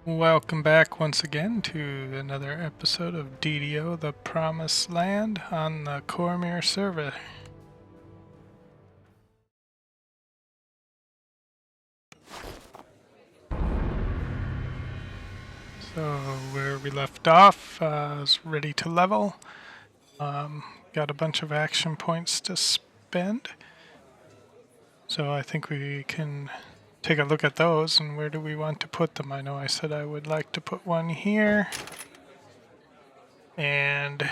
Welcome back once again to another episode of DDO, the Promised Land on the Cormyr server. So where we left off, is ready to level. Got a bunch of action points to spend. So I think we can take a look at those and where do we want to put them. I know I said I would like to put one here. And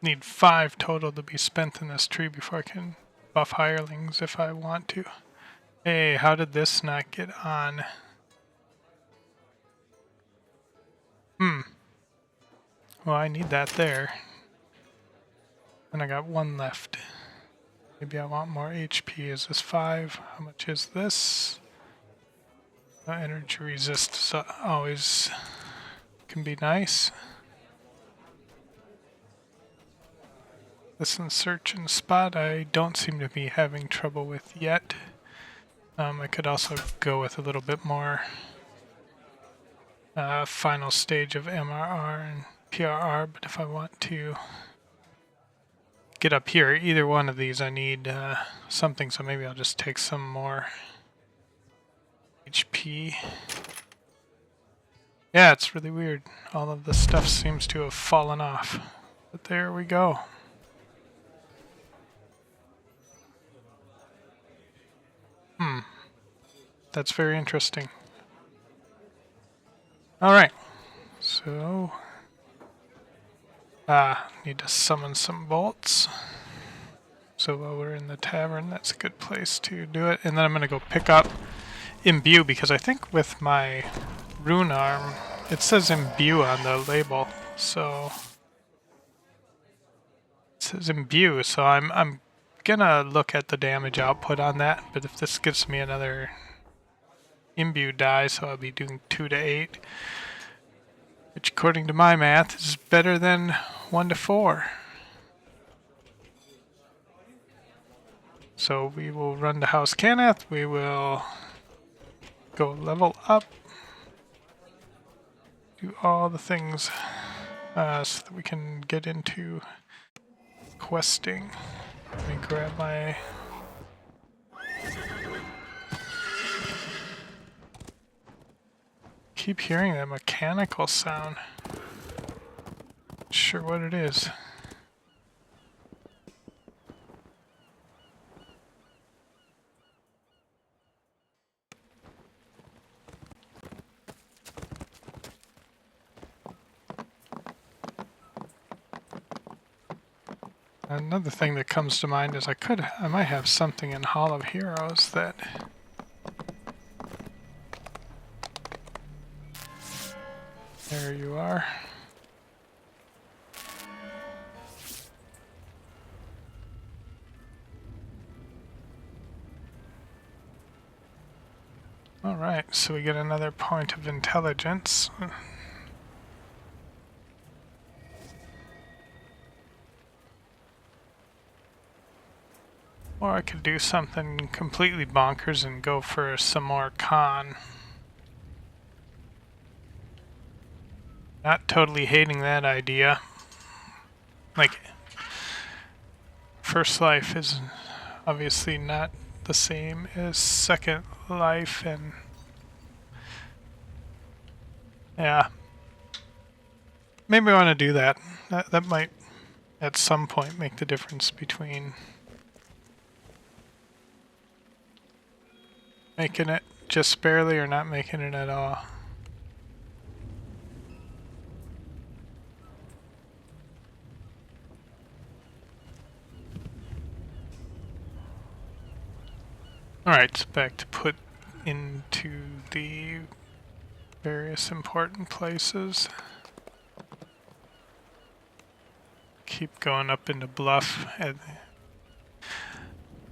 need 5 total to be spent in this tree before I can buff hirelings if I want to. Hey, how did this not get on? Well, I need that there. And I got 1 left. Maybe I want more HP. Is this 5? How much is this? Energy resist is always can be nice. Listen, search, and spot I don't seem to be having trouble with yet. I could also go with a little bit more final stage of MRR and PRR, but if I want to get up here, either one of these I need something, so maybe I'll just take some more HP. Yeah, it's really weird. All of the stuff seems to have fallen off. But there we go. That's very interesting. Alright. So need to summon some bolts. So while we're in the tavern, that's a good place to do it. And then I'm going to go pick up Imbue, because I think with my rune arm, it says Imbue on the label. So it says Imbue, so I'm gonna look at the damage output on that. But if this gives me another Imbue die, so I'll be doing 2 to 8, which according to my math is better than 1 to 4. So we will run to House Canath, we will go level up, do all the things so that we can get into questing. Let me grab my... Keep hearing that mechanical sound. Not sure what it is. Another thing that comes to mind is I might have something in Hall of Heroes that there you are. Alright, so we get another point of intelligence. Or I could do something completely bonkers and go for some more con. Not totally hating that idea. Like, First Life is obviously not the same as Second Life, and yeah. Maybe I want to do that. That might at some point make the difference between making it just barely or not making it at all. Alright, back to put into the various important places. Keep going up into Bluff, and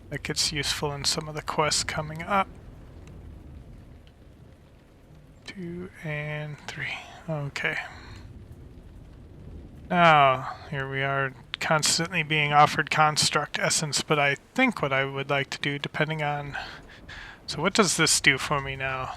that gets useful in some of the quests coming up. 2 and 3. Okay. Now, here we are constantly being offered construct essence, but I think what I would like to do, depending on... So what does this do for me now?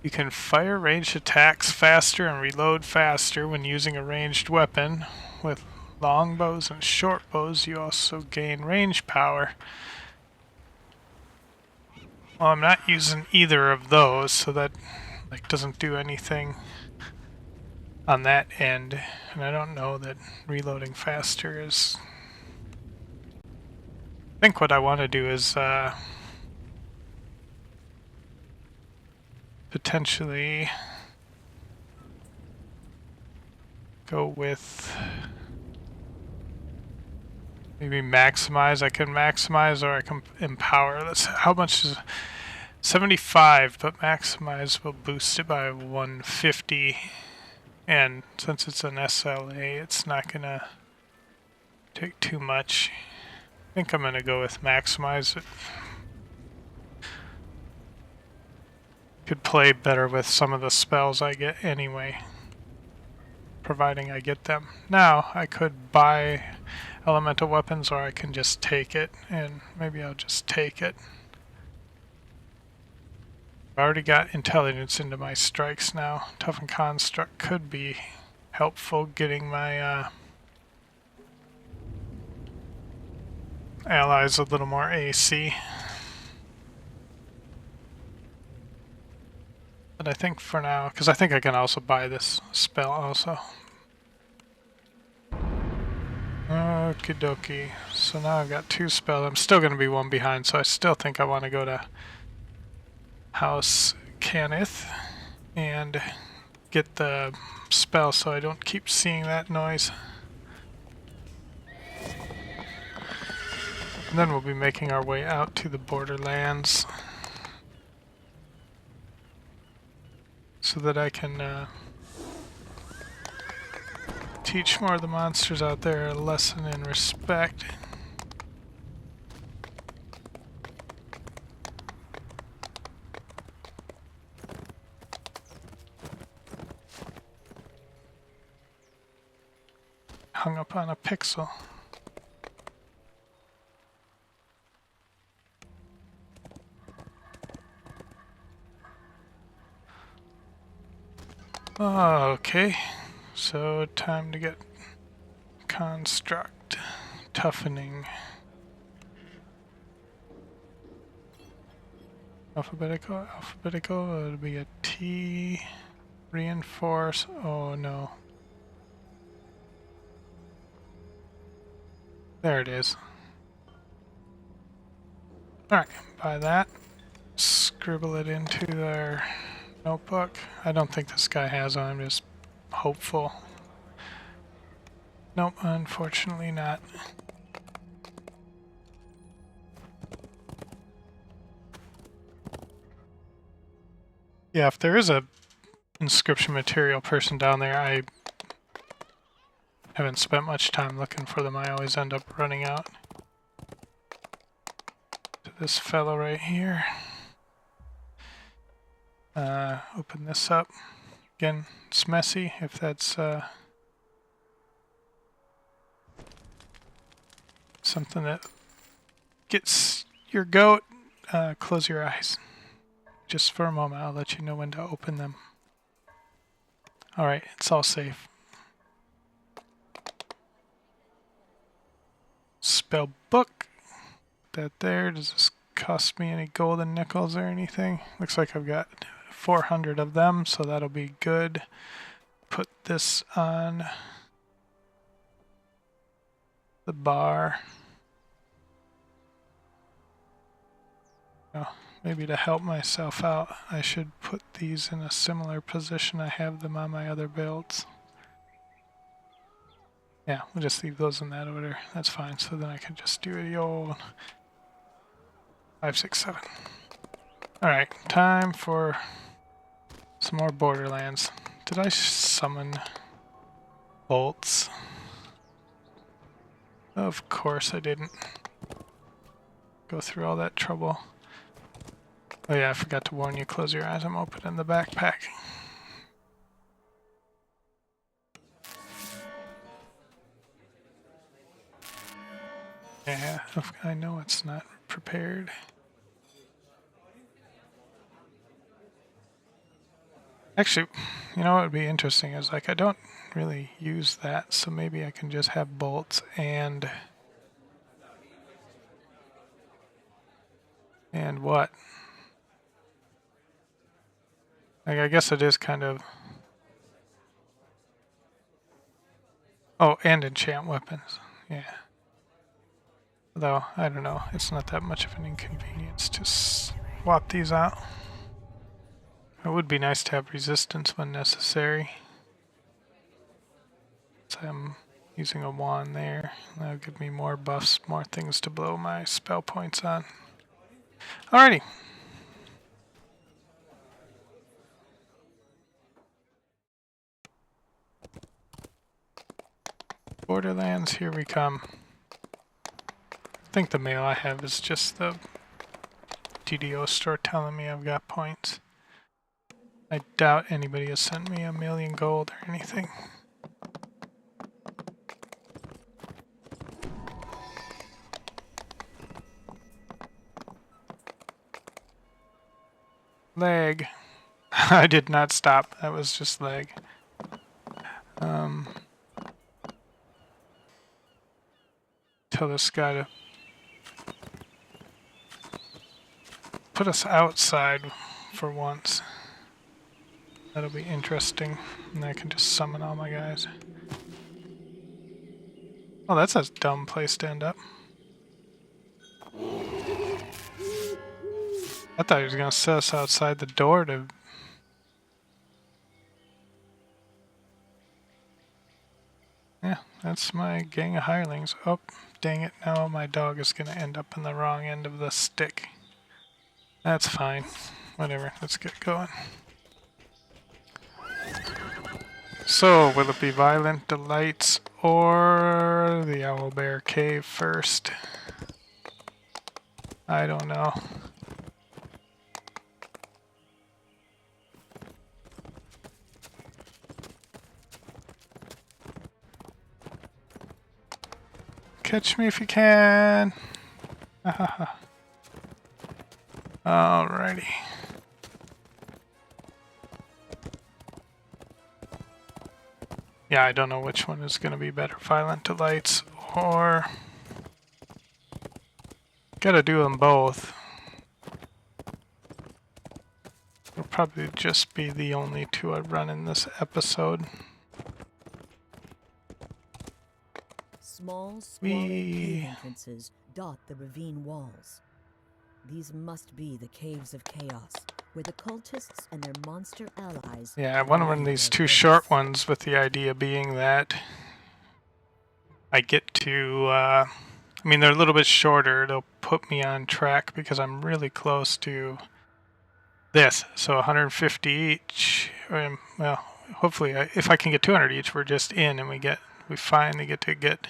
You can fire ranged attacks faster and reload faster when using a ranged weapon. With long bows and short bows, you also gain range power. Well, I'm not using either of those, so that like doesn't do anything on that end. And I don't know that reloading faster is... I think what I want to do is potentially go with maybe maximize. I can maximize or I can empower. Let's, how much is 75, but maximize will boost it by 150. And since it's an SLA, it's not gonna take too much. I think I'm gonna go with maximize it. Could play better with some of the spells I get anyway, providing I get them. Now, I could buy elemental weapons or I can just take it, and maybe I'll just take it. I've already got intelligence into my strikes now. Tough and construct could be helpful getting my allies a little more AC. But I think for now, because I think I can also buy this spell also. Okie dokie. So now I've got 2 spells. I'm still going to be 1 behind, so I still think I want to go to House Cannith and get the spell so I don't keep seeing that noise. And then we'll be making our way out to the borderlands so that I can teach more of the monsters out there a lesson in respect. Hung up on a pixel. Okay, so time to get construct, toughening, alphabetical, it'll be a T, reinforce, oh no. There it is. Alright, buy that, scribble it into their notebook. I don't think this guy has one, I'm just hopeful. Nope, unfortunately not. Yeah, if there is a inscription material person down there, I haven't spent much time looking for them. I always end up running out to this fellow right here. Open this up. Again, it's messy. If that's something that gets your goat, close your eyes. Just for a moment, I'll let you know when to open them. Alright, it's all safe. Spell book. That there. Does this cost me any golden nickels or anything? Looks like I've got 400 of them, so that'll be good. Put this on the bar. Oh, maybe to help myself out, I should put these in a similar position I have them on my other builds. Yeah, we'll just leave those in that order. That's fine. So then I can just do the old 5, 6, 7. Alright, time for some more Borderlands. Did I summon bolts? Of course I didn't. Go through all that trouble. Oh yeah, I forgot to warn you. Close your eyes. I'm opening the backpack. Yeah, I know it's not prepared. Actually, you know what would be interesting is like I don't really use that, so maybe I can just have bolts and what? Like I guess it is kind of. Oh, and enchant weapons. Yeah. Though I don't know, it's not that much of an inconvenience to swap these out. It would be nice to have resistance when necessary. So I'm using a wand there. That'll give me more buffs, more things to blow my spell points on. Alrighty. Borderlands, here we come. I think the mail I have is just the TDO store telling me I've got points. I doubt anybody has sent me 1,000,000 gold or anything. Lag. I did not stop. That was just lag. Tell this guy to put us outside for once. That'll be interesting. And I can just summon all my guys. Oh, that's a dumb place to end up. I thought he was going to set us outside the door to... Yeah, that's my gang of hirelings. Oh, dang it. Now my dog is going to end up in the wrong end of the stick. That's fine. Whatever, let's get going. So, will it be Violent Delights or the Owlbear Cave first? I don't know. Catch me if you can. Alrighty. Yeah, I don't know which one is going to be better, Violent Delights or... Gotta do them both. It'll probably just be the only two I run in this episode. Small squalid cave entrances dot the ravine walls. These must be the caves of chaos, where the cultists and their monster allies... Yeah, I want to run these two short ones with the idea being that I get to, I mean, they're a little bit shorter. They'll put me on track because I'm really close to this. So 150 each. Well, hopefully, if I can get 200 each, we're just in and we finally get to get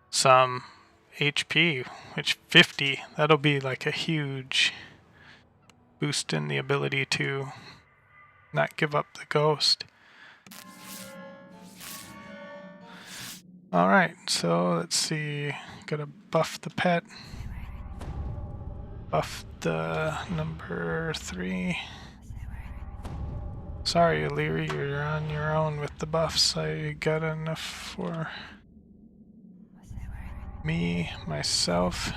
some HP, which 50, that'll be like a huge boost in the ability to not give up the ghost. Alright, so let's see, gotta buff the pet, buff the number 3. Sorry, Illyri, you're on your own with the buffs. I got enough for me, myself.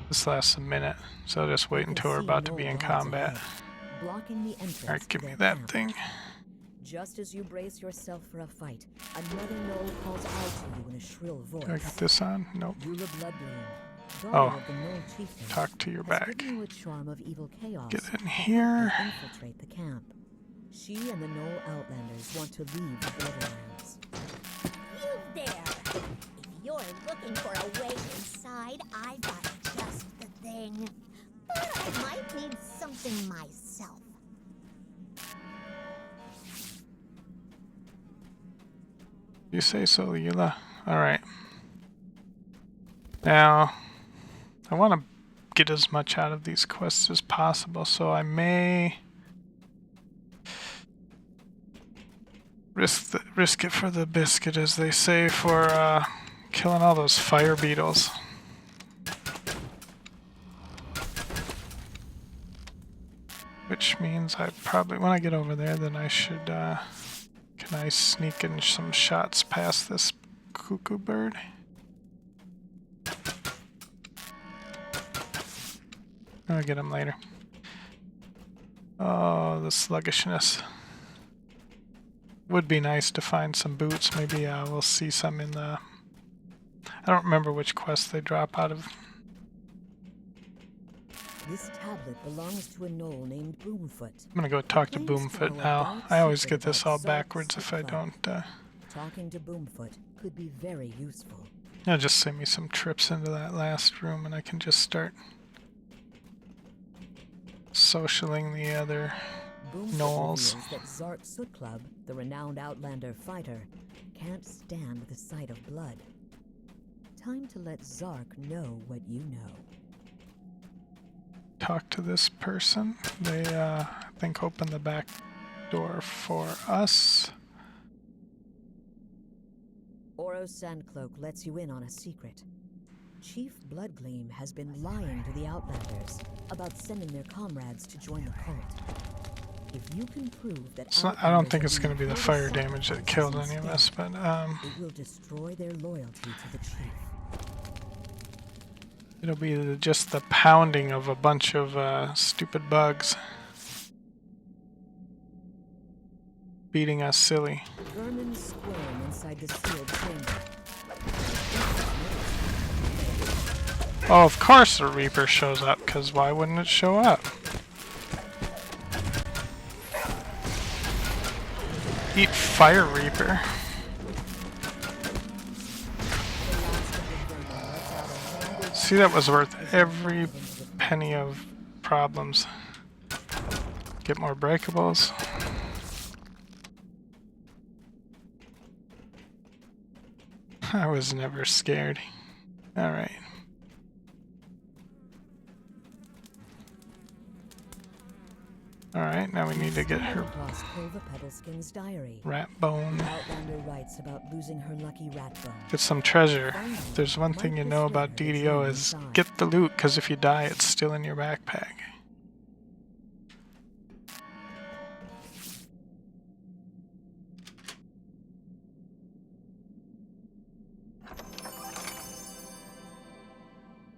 This lasts a minute, so I'll just wait until we're about to be in combat. Alright, give me that thing. Just as you brace yourself for a fight, another Gnoll calls out to you in a shrill voice. Do I got this on? Nope. Bloodbloom, Oh, talk to your back. Get in here. Infiltrate the camp. She and the Gnoll Outlanders want to leave the Borderlands. You there! If you're looking for a way inside, I've got just the thing. But I might need something myself. You say so, Eula. Alright. Now, I want to get as much out of these quests as possible, so I may risk it for the biscuit, as they say, for killing all those fire beetles. Which means I probably, when I get over there, then I should, can I sneak in some shots past this cuckoo bird? I'll get him later. Oh, the sluggishness. Would be nice to find some boots. Maybe we'll see some in the... I don't remember which quest they drop out of. This tablet belongs to a gnoll named Boomfoot. I'm gonna go talk to Boomfoot now. I always get this all backwards if I don't. Talking to Boomfoot could be very useful. It'll just send me some trips into that last room and I can just start socialing the other Gnolls. Reveals that Zark Soot Club, the renowned Outlander fighter, can't stand the sight of blood. Time to let Zark know what you know. Talk to this person. They, I think, open the back door for us. Oros Sandcloak lets you in on a secret. Chief Bloodgleam has been lying to the Outlanders about sending their comrades to join the cult. If you can prove that I don't think it's going to be the fire damage that killed any of us, but it will destroy their loyalty to the chief. It'll be just the pounding of a bunch of stupid bugs beating us silly. Vermin squirm inside the sealed chamber. Oh, of course the Reaper shows up, because why wouldn't it show up? Eat Fire Reaper. See, that was worth every penny of problems. Get more breakables. I was never scared. Alright. Alright, now we need to get her rat bone. Outlander writes about losing her lucky rat bone. Get some treasure. If there's one thing you know about DDO is get the loot, because if you die, it's still in your backpack.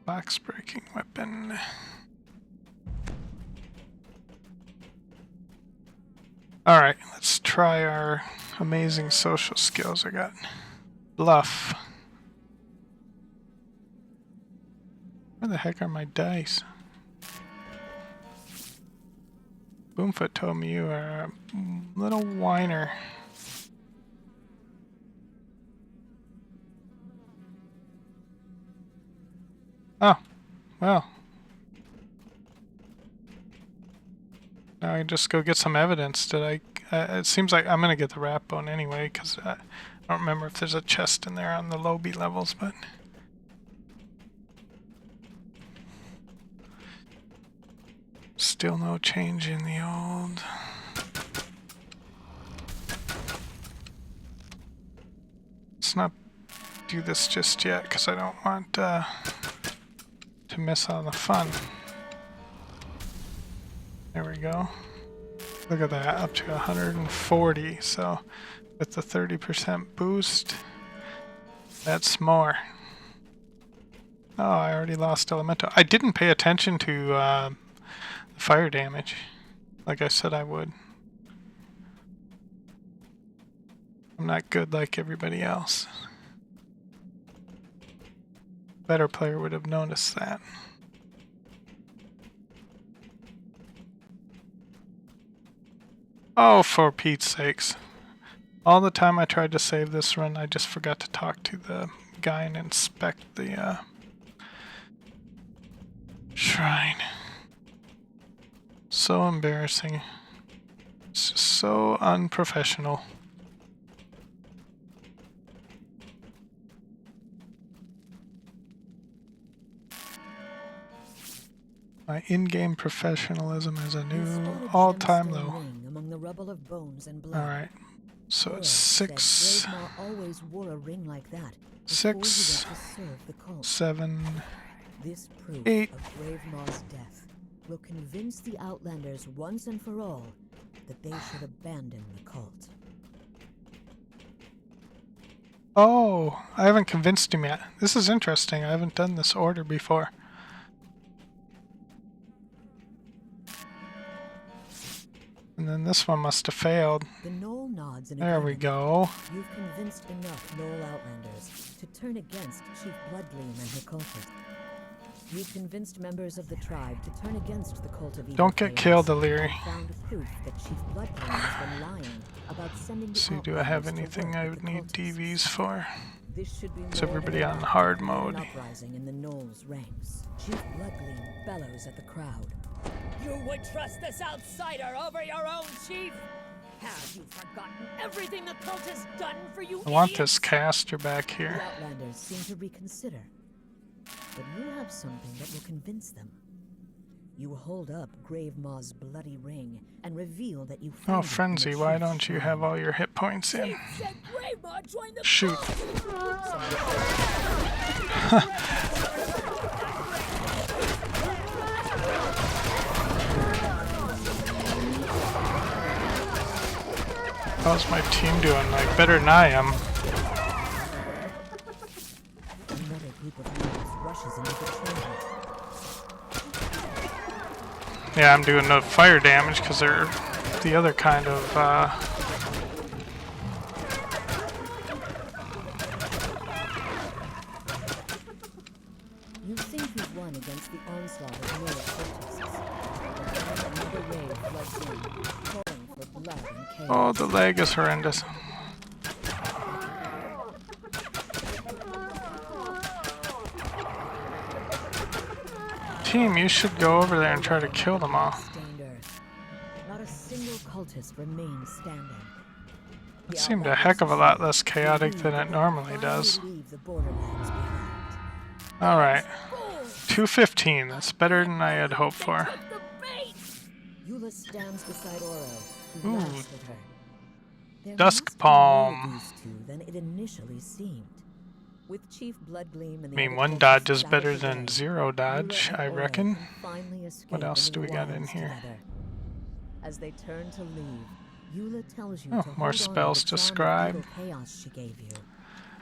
Box breaking weapon. Alright, let's try our amazing social skills I got. Bluff. Where the heck are my dice? Boomfoot told me you are a little whiner. Oh, well. Now I just go get some evidence. Did I? It seems like I'm gonna get the rat bone anyway, because I don't remember if there's a chest in there on the low B levels, but still no change in the old. Let's not do this just yet, because I don't want to miss all the fun. There we go. Look at that, up to 140. So with the 30% boost, that's more. Oh, I already lost Elemental. I didn't pay attention to the fire damage, like I said I would. I'm not good like everybody else. Better player would have noticed that. Oh, for Pete's sakes. All the time I tried to save this run, I just forgot to talk to the guy and inspect the shrine. So embarrassing. It's just so unprofessional. My in-game professionalism is a new all-time low. Alright, so it's 6, 6, 7, 8, will convince the Outlanders once and for all that they should abandon the cult. Oh, I haven't convinced him yet. This is interesting. I haven't done this order before. And then this one must have failed. The Gnoll nods in There we go. You've convinced enough Gnoll Outlanders to turn against Chief Bloodgleam and her cultists. You've convinced members of the tribe to turn against the cult of evil. Don't get killed, Illyri. Found proof that Chief Bloodgleam has been lying about sending the See, do I have Outlanders to anything work I with would the need cultists. DVs for? This should be Is more everybody than on enough hard to create an mode? uprising in the Gnoll's ranks. Chief Bloodgleam bellows at the crowd. You would trust this outsider over your own chief? Have you forgotten everything the cult has done for you? I want idiots? this caster back The here. Outlanders seem to reconsider, but you have something that will convince them. You hold up Grave Maw's bloody ring and reveal that you found Oh, it in the Frenzy, why chief's don't you shrine. have all your hit points in? Chief said Greymaw joined the Shoot. How's my team doing? Like, better than I am. Another group of Gnolls rushes into the chamber. Yeah, I'm doing no fire damage because they're the other kind of, You think you've won against the onslaught of Gnoll cultists, but then another wave floods in, calling for blood and chaos. Oh, the lag is horrendous. Team, you should go over there and try to kill them all. Stained earth. Not a single cultist remains standing. It seemed a heck of a lot less chaotic than it normally does. Leave the borderlands behind. Alright. 215. That's better than I had hoped for. the bait! Eula stands beside Oro, who Ooh. laughs with her. There Dusk must be more Palm. of these two than it initially seemed. With Chief Bloodgleam and the I mean, other one cultists dodge is out better of the than way, zero dodge, Eula I and Oro reckon. can finally escape What else into do we the got in wilds here? together. As they turn to leave, Eula tells you Oh, to more hold spells on to the charm of scribe. evil chaos she gave you,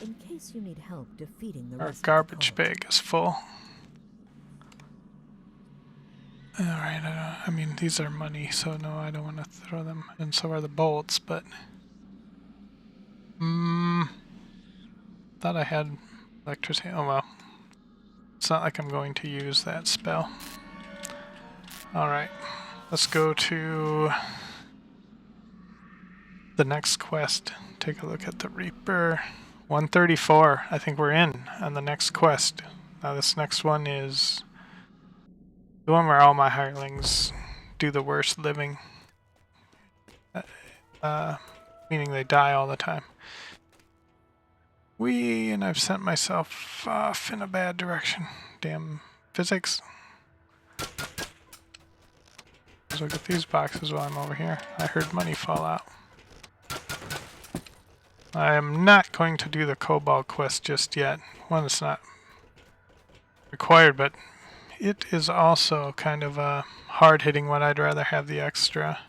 in case you need help defeating the Our rest garbage of the cult. bag is full. Alright, I mean, these are money, so no, I don't want to throw them. And so are the bolts, but... thought I had electricity. Oh well. It's not like I'm going to use that spell. Alright, let's go to the next quest. Take a look at the Reaper. 134. I think we're in on the next quest. Now this next one is the one where all my hirelings do the worst living. Meaning they die all the time. And I've sent myself off in a bad direction. Damn physics. Let's look at these boxes while I'm over here. I heard money fall out. I am not going to do the Cobalt quest just yet. One, it's not required, but it is also kind of a hard-hitting one. I'd rather have the extra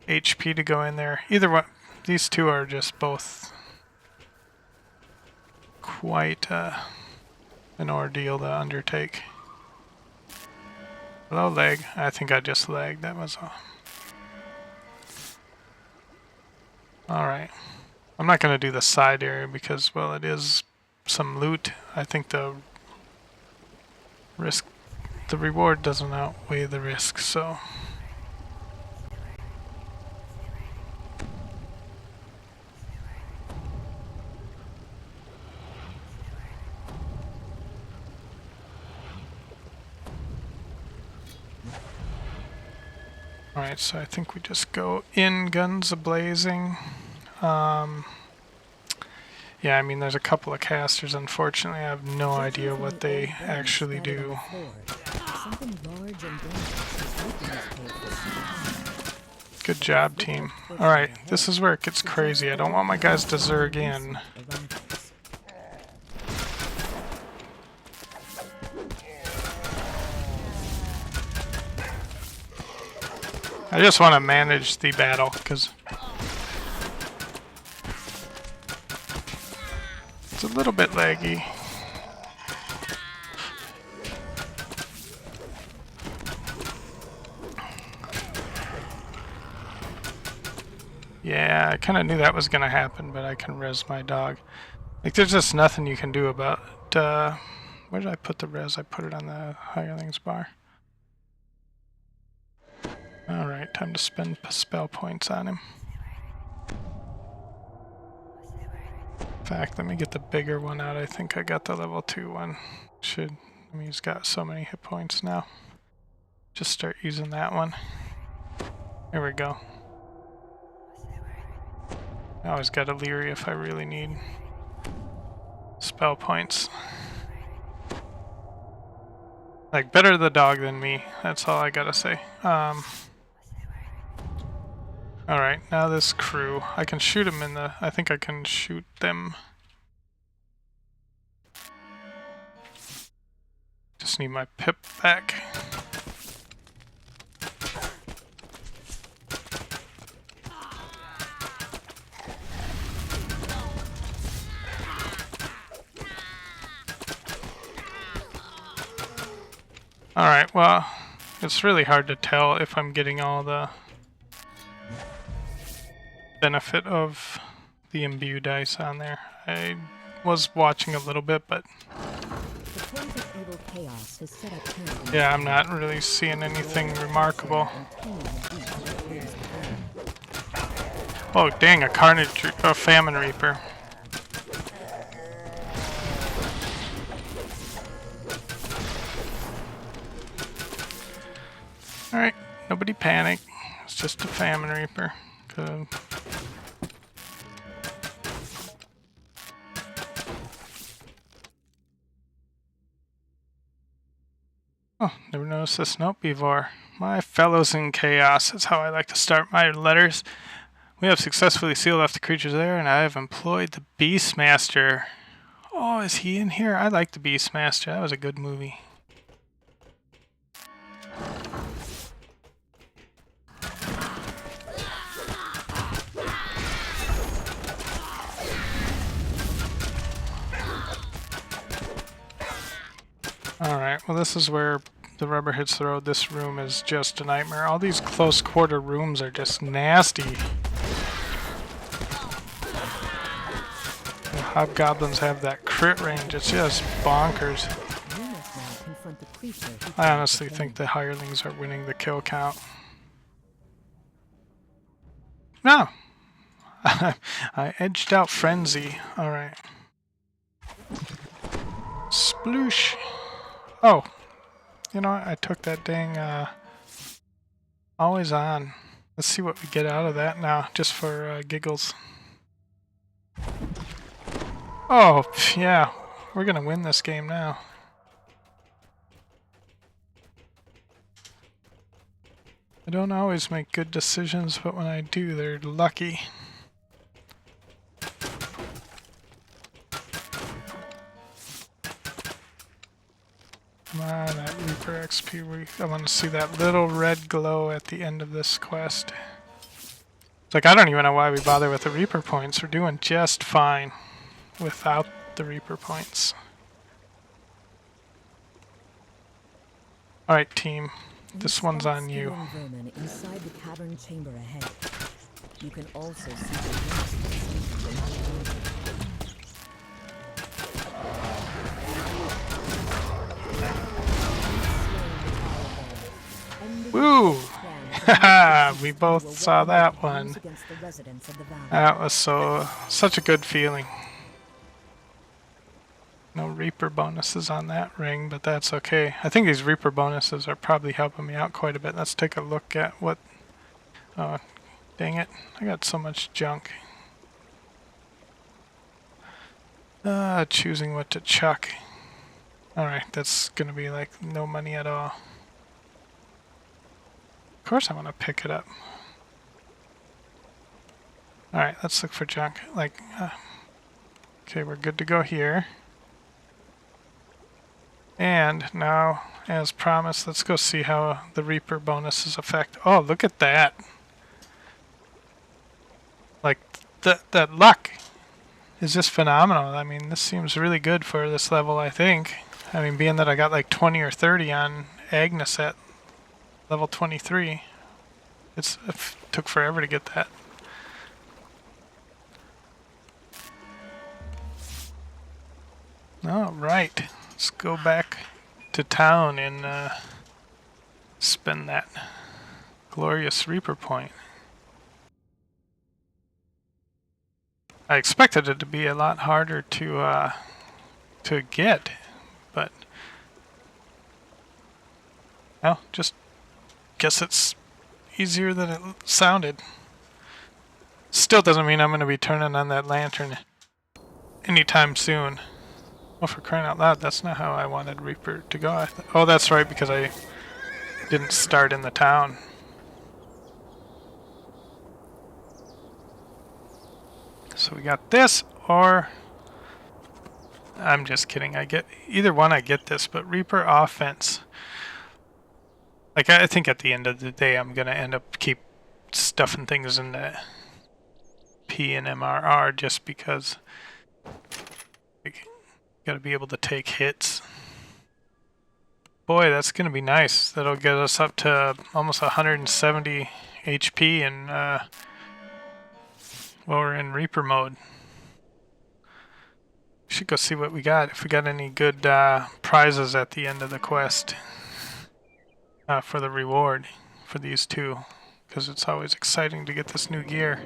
HP to go in there. Either one, these two are just both quite an ordeal to undertake. Hello, lag. I think I just lagged. That was all. Alright. I'm not going to do the side area because, well, it is some loot. I think the reward doesn't outweigh the risk, so... Alright, so I think we just go in, guns a-blazing. Yeah, I mean, there's a couple of casters. Unfortunately, I have no idea what they actually do. Something large and dangerous is making its way through. Good job, team. Alright, this is where it gets crazy. I don't want my guys to zerg in. I just want to manage the battle, because it's a little bit laggy. Yeah, I kind of knew that was going to happen, but I can res my dog. Like, there's just nothing you can do about... where did I put the res? I put it on the hirelings bar. Alright, time to spend spell points on him. In fact, let me get the bigger one out. I think I got the level 2 one. I mean, he's got so many hit points now. Just start using that one. There we go. I always got a Leary if I really need spell points. Like, better the dog than me. That's all I gotta say. Alright, now this crew. I can shoot them in the... I think I can shoot them. Just need my pip back. Alright, well, it's really hard to tell if I'm getting all the benefit of the imbue dice on there. I was watching a little bit, but yeah, I'm not really seeing anything remarkable. Oh dang, a famine reaper. Alright, nobody panic. It's just a famine reaper. Good. Oh, never noticed this note before. My fellows in chaos, that's how I like to start my letters. We have successfully sealed off the creatures there, and I have employed the Beastmaster. Oh, is he in here? I like the Beastmaster. That was a good movie. Alright, well this is where the rubber hits the road. This room is just a nightmare. All these close quarter rooms are just nasty. The hobgoblins have that crit range. It's just bonkers. I honestly think the hirelings are winning the kill count. No! I edged out Frenzy. Alright. Sploosh! Oh, you know what? I took that dang always on. Let's see what we get out of that now, just for giggles. Oh, yeah, we're gonna win this game now. I don't always make good decisions, but when I do, they're lucky. Come on, that Reaper XP. I want to see that little red glow at the end of this quest. It's like, I don't even know why we bother with the Reaper points. We're doing just fine without the Reaper points. Alright, team. This one's on you. Inside the cavern chamber ahead. You can also see Woo! Haha, we both saw that one. That was such a good feeling. No Reaper bonuses on that ring, but that's okay. I think these Reaper bonuses are probably helping me out quite a bit. Let's take a look at what... Oh, dang it. I got so much junk. Choosing what to chuck. Alright, that's gonna be like no money at all. Of course I want to pick it up. Alright, let's look for junk. Okay, we're good to go here. And now, as promised, let's go see how the Reaper bonuses affect. Oh, look at that. Like, that luck is just phenomenal. I mean, this seems really good for this level, I think. I mean, being that I got like 20 or 30 on Agnes at level 23. It took forever to get that. All right, let's go back to town and spend that glorious Reaper point. I expected it to be a lot harder to get, but well, just guess it's easier than it sounded. Still doesn't mean I'm going to be turning on that lantern anytime soon. Oh, for crying out loud, that's not how I wanted Reaper to go. Oh, that's right, because I didn't start in the town. So we got this, or... I'm just kidding. I get either one. I get this, but Reaper offense. Like, I think at the end of the day, I'm going to end up keep stuffing things in the P and MRR just because you got to be able to take hits. Boy, that's going to be nice. That'll get us up to almost 170 HP and while we're in Reaper mode. Should go see what we got. If we got any good prizes at the end of the quest. For the reward for these two, because it's always exciting to get this new gear.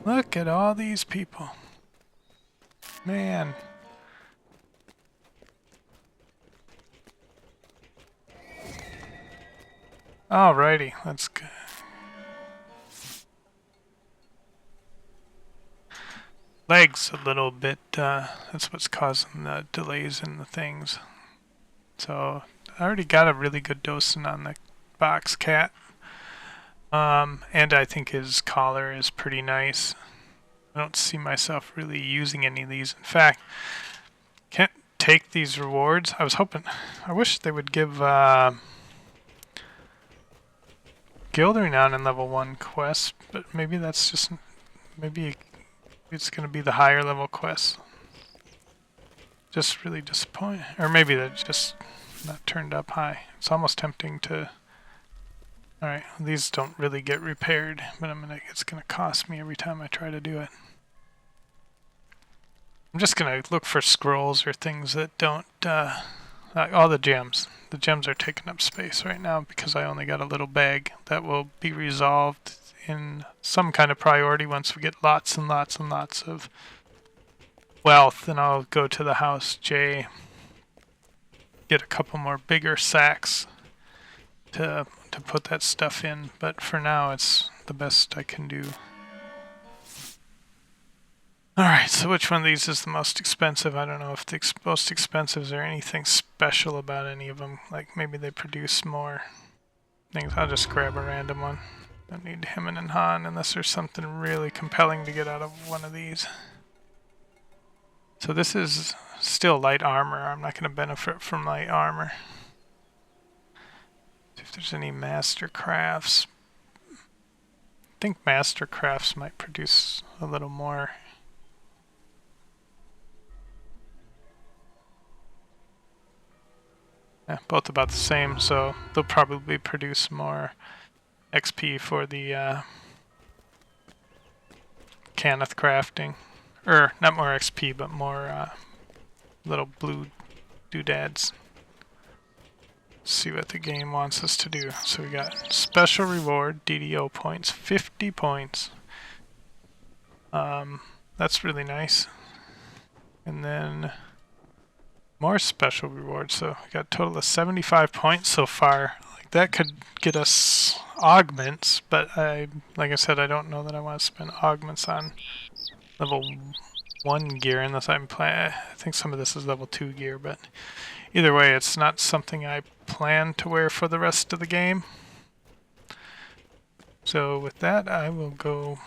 Look at all these people, man. Alrighty, let's go. Legs a little bit, that's what's causing the delays in the things. So I already got a really good dosing on the box cat. And I think his collar is pretty nice. I don't see myself really using any of these. In fact, can't take these rewards. I wish they would give Guild Renown in level 1 quests, but maybe that's just, maybe it's going to be the higher level quests. Just really disappointing. Or maybe they're just not turned up high. It's almost tempting to... Alright, these don't really get repaired, but it's gonna cost me every time I try to do it. I'm just gonna look for scrolls or things that don't, all the gems. The gems are taking up space right now because I only got a little bag. That will be resolved in some kind of priority once we get lots and lots and lots of wealth, and I'll go to the house J, get a couple more bigger sacks to put that stuff in, but for now it's the best I can do. Alright, so which one of these is the most expensive? I don't know if the most expensive, is there anything special about any of them? Like maybe they produce more things. I'll just grab a random one. Don't need Him and Han unless there's something really compelling to get out of one of these. So this is still light armor. I'm not going to benefit from light armor. If there's any master crafts. I think master crafts might produce a little more. Yeah, both about the same, so they'll probably produce more XP for the Cannith crafting. Or, not more XP, but more little blue doodads. See what the game wants us to do. So we got special reward, DDO points, 50 points. That's really nice. And then more special rewards. So we got a total of 75 points so far. Like that could get us augments, but like I said, I don't know that I want to spend augments on level 1 gear unless I'm playing. I think some of this is level 2 gear, but either way, it's not something I plan to wear for the rest of the game. So with that, I will go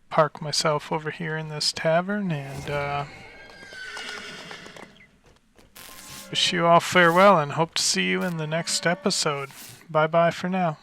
park myself over here in this tavern and Wish you all farewell and hope to see you in the next episode. Bye bye for now.